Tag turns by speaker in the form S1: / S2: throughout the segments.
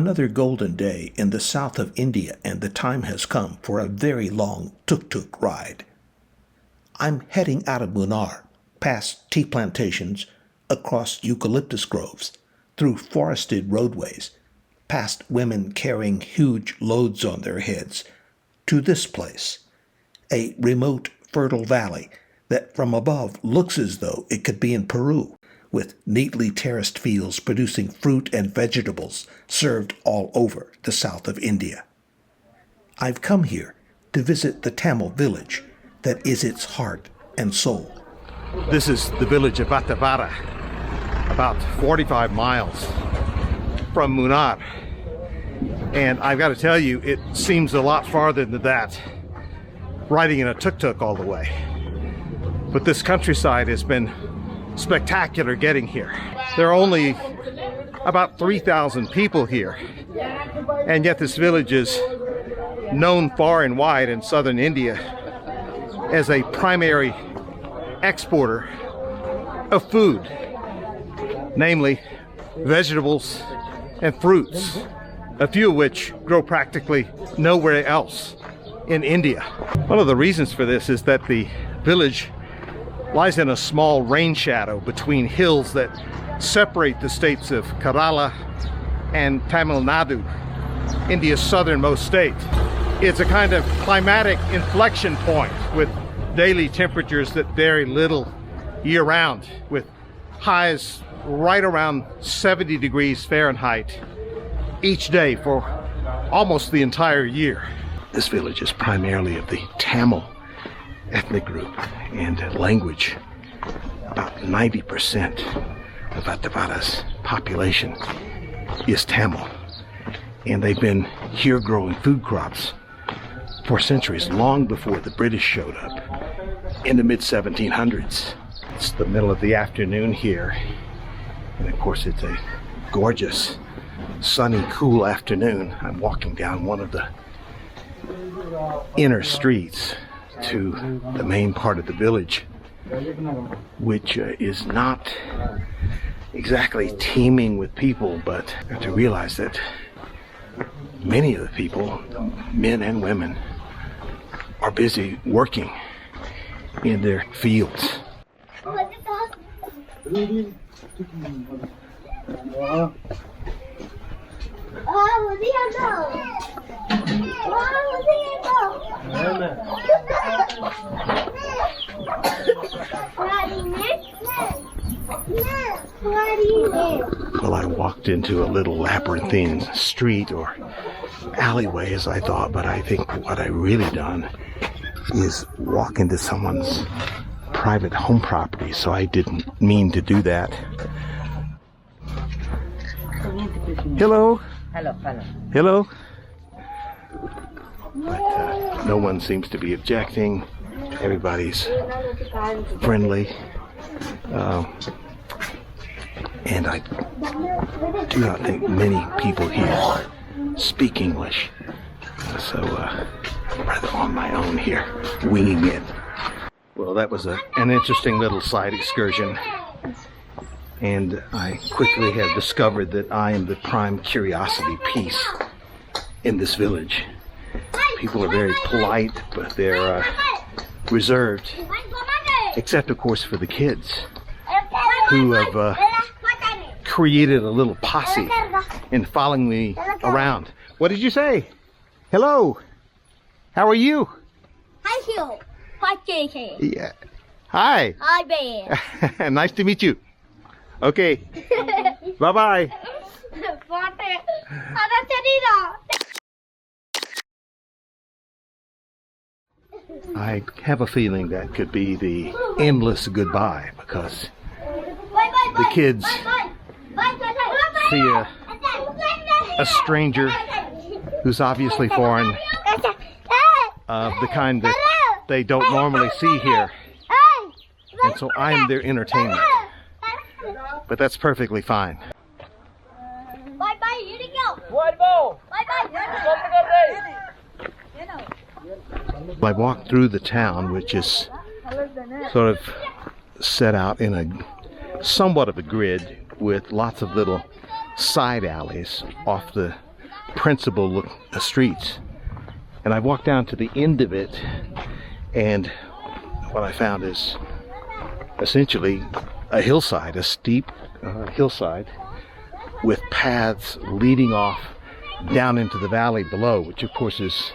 S1: Another golden day in the south of India, and the time has come for a very long tuk-tuk ride. I'm heading out of Munnar, past tea plantations, across eucalyptus groves, through forested roadways, past women carrying huge loads on their heads, to this place, a remote, fertile valley that from above looks as though it could be in Peru, with neatly terraced fields producing fruit and vegetables served all over the south of India. I've come here to visit the Tamil village that is its heart and soul.
S2: This is the village of Vattavada, about 45 miles from Munnar. And I've got to tell you, it seems a lot farther than that, riding in a tuk-tuk all the way. But this countryside has been spectacular getting here. There are only about 3,000 people here, and yet this village is known far and wide in southern India as a primary exporter of food, namely vegetables and fruits, a few of which grow practically nowhere else in India. One of the reasons for this is that the village lies in a small rain shadow between hills that separate the states of Kerala and Tamil Nadu, India's southernmost state. It's a kind of climatic inflection point with daily temperatures that vary little year-round, with highs right around 70 degrees Fahrenheit each day for almost the entire year. This village is primarily of the Tamil ethnic group and language. About 90% of Vattavada's population is Tamil, and they've been here growing food crops for centuries, long before the British showed up in the mid-1700s. It's the middle of the afternoon here, and of course it's a gorgeous, sunny, cool afternoon. I'm walking down one of the inner streets to the main part of the village, which is not exactly teeming with people, but you have to realize that many of the people, men and women, are busy working in their fields. Well, I walked into a little labyrinthine street or alleyway, as I thought, but I think what I really done is walk into someone's private home property, so I didn't mean to do that. Hello.
S3: Hello.
S2: Hello. But no one seems to be objecting. Everybody's friendly. And I do not think many people here speak English. So rather on my own here, winging it. Well, that was an interesting little side excursion. And I quickly have discovered that I am the prime curiosity piece in this village. People are very polite, but they're reserved, except of course for the kids, who have created a little posse in following me around. What did you say? Hello. How are you?
S4: Hi, Hi,
S2: Yeah. Hi.
S4: Hi, Bear.
S2: Nice to meet you. Okay. Bye-bye. I have a feeling that could be the endless goodbye, because the kids see a stranger who's obviously foreign, of the kind that they don't normally see here, and so I'm their entertainment. But that's perfectly fine.
S4: Bye-bye, you to go. Bye-bye.
S2: I walked through the town, which is sort of set out in a somewhat of a grid with lots of little side alleys off the principal streets. And I walked down to the end of it, and what I found is essentially a hillside, a steep hillside with paths leading off down into the valley below, which of course is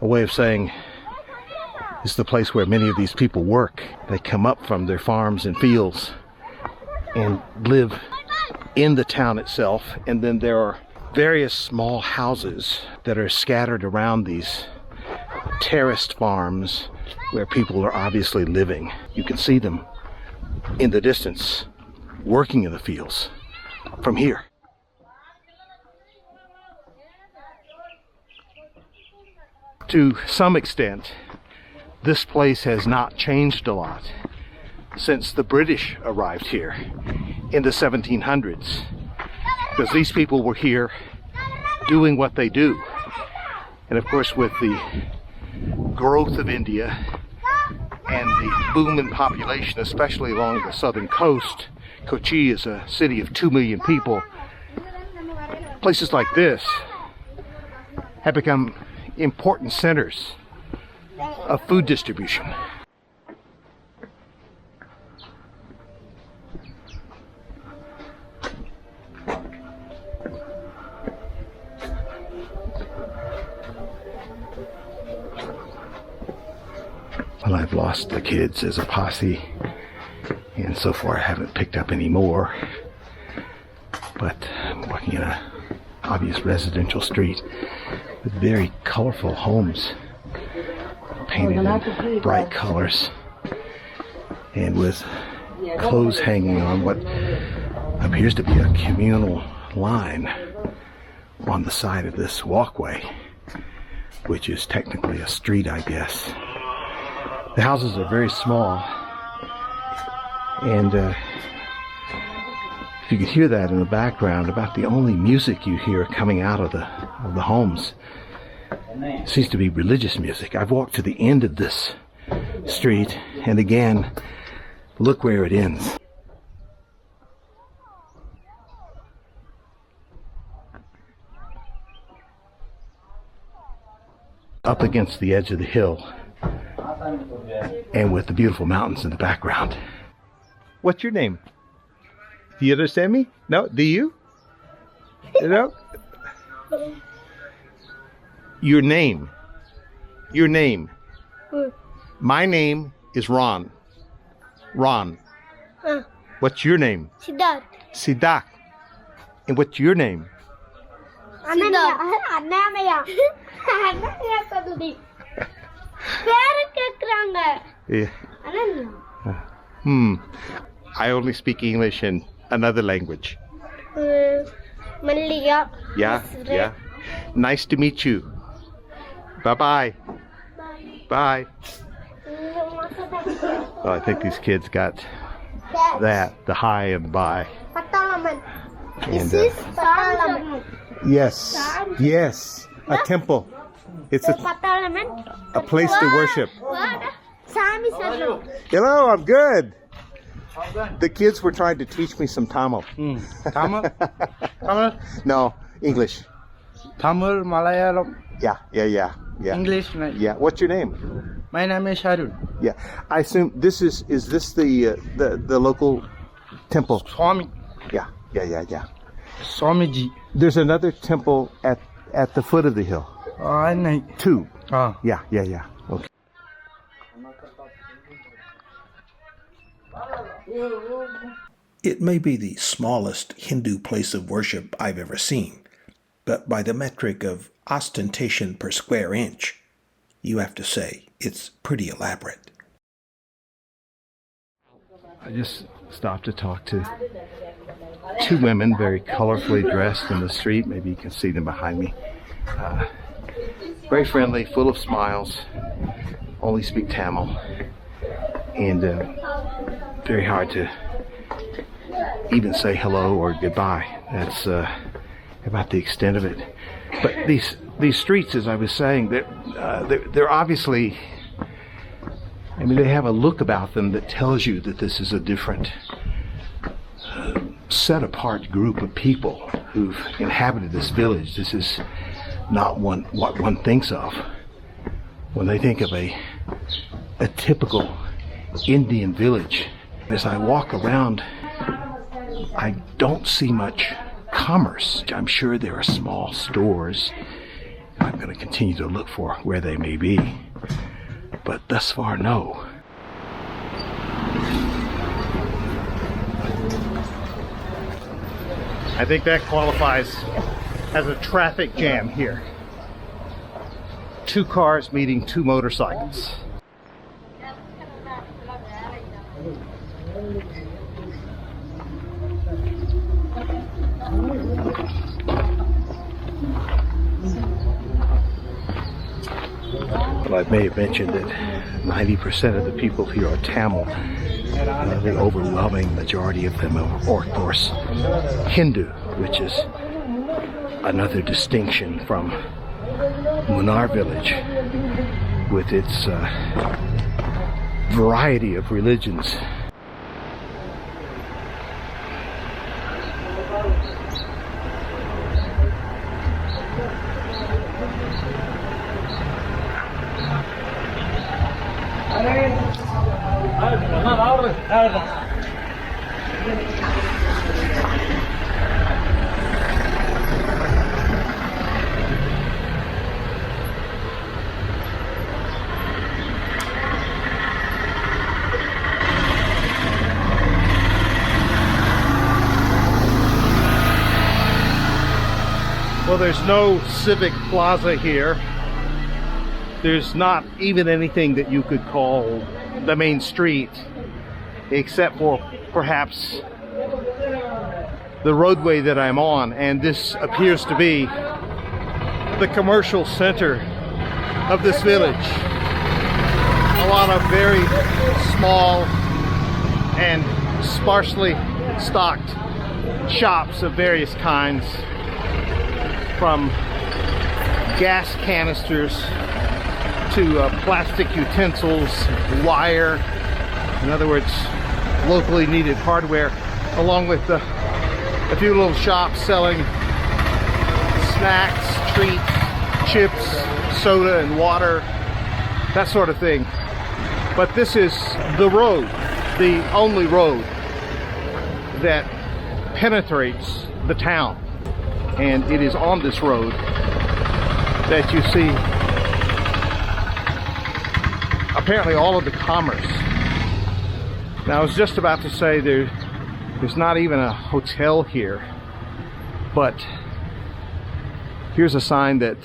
S2: a way of saying it's the place where many of these people work. They come up from their farms and fields and live in the town itself, and then there are various small houses that are scattered around these terraced farms where people are obviously living. You can see them in the distance working in the fields from here. To some extent, this place has not changed a lot since the British arrived here in the 1700s, because these people were here doing what they do. And of course, with the growth of India and the boom in population, especially along the southern coast, Kochi is a city of 2 million people. Places like this have become important centers of food distribution. Well, I've lost the kids as a posse, and so far I haven't picked up any more. But I'm walking in a obvious residential street with very colorful homes painted in bright colors, and with clothes hanging on what appears to be a communal line on the side of this walkway, which is technically a street, I guess. The houses are very small, and if you can hear that in the background, about the only music you hear coming out of the homes seems to be religious music. I've walked to the end of this street, and again, look where it ends. Up against the edge of the hill, and with the beautiful mountains in the background. What's your name? Do you understand me? No? Do you? You know? Your name. Your name. My name is Ron. Ron. What's your name?
S4: Siddharth.
S2: Siddharth. And what's your name? Yeah. I only speak English and another language.
S4: Malayalam.
S2: Yeah, yeah. Nice to meet you. Bye-bye. Bye. Well, I think these kids got that, the hi and the bye. And, yes, yes, a temple. It's a place to worship. Hello, I'm good. The kids were trying to teach me some Tamil.
S3: Tamil? Tamil?
S2: No, English.
S3: Tamil, Malayalam,
S2: Yeah.
S3: English.
S2: Yeah. What's your name?
S3: My name is Harun.
S2: Yeah. I assume this is this the local temple?
S3: Swami.
S2: Yeah.
S3: Swamiji.
S2: There's another temple at the foot of the hill.
S3: I know.
S2: Two.
S3: Ah.
S2: Yeah. Okay.
S1: It may be the smallest Hindu place of worship I've ever seen, but by the metric of ostentation per square inch, you have to say it's pretty elaborate.
S2: I just stopped to talk to two women very colorfully dressed in the street. Maybe you can see them behind me. Very friendly, full of smiles, only speak Tamil, and very hard to even say hello or goodbye. That's about the extent of it. But these streets, as I was saying, they're obviously, I mean, they have a look about them that tells you that this is a different set apart group of people who've inhabited this village. This is not what one thinks of when they think of a typical Indian village. As I walk around, I don't see much commerce. I'm sure there are small stores. I'm going to continue to look for where they may be, but thus far, no. I think that qualifies as a traffic jam here. 2 cars meeting 2 motorcycles. Well, I may have mentioned that 90% of the people here are Tamil. The overwhelming majority of them are Orthodox Hindu, which is another distinction from Munnar village with its variety of religions. Well, there's no civic plaza here. There's not even anything that you could call the main street, except for perhaps the roadway that I'm on, and this appears to be the commercial center of this village. A lot of very small and sparsely stocked shops of various kinds, from gas canisters to plastic utensils, wire, in other words, locally needed hardware, along with a few little shops selling snacks, treats, chips, soda and water, that sort of thing. But this is the road, the only road that penetrates the town. And it is on this road that you see apparently all of the commerce. Now, I was just about to say there's not even a hotel here, but here's a sign that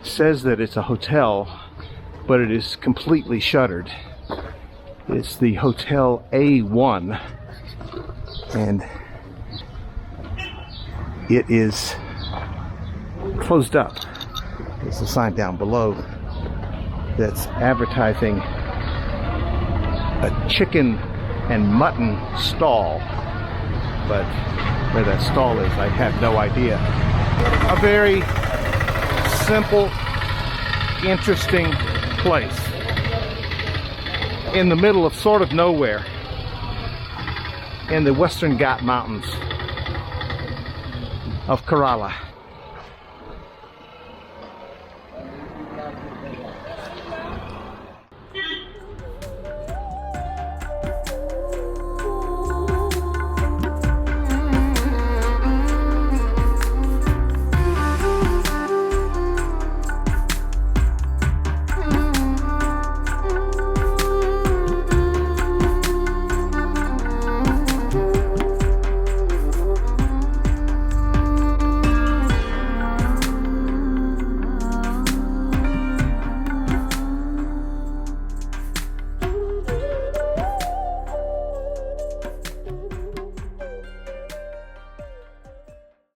S2: says that it's a hotel, but it is completely shuttered. It's the Hotel A1, and it is closed up. There's a sign down below that's advertising a chicken and mutton stall, but where that stall is, I have no idea. A very simple, interesting place in the middle of sort of nowhere in the Western Ghat Mountains of Kerala.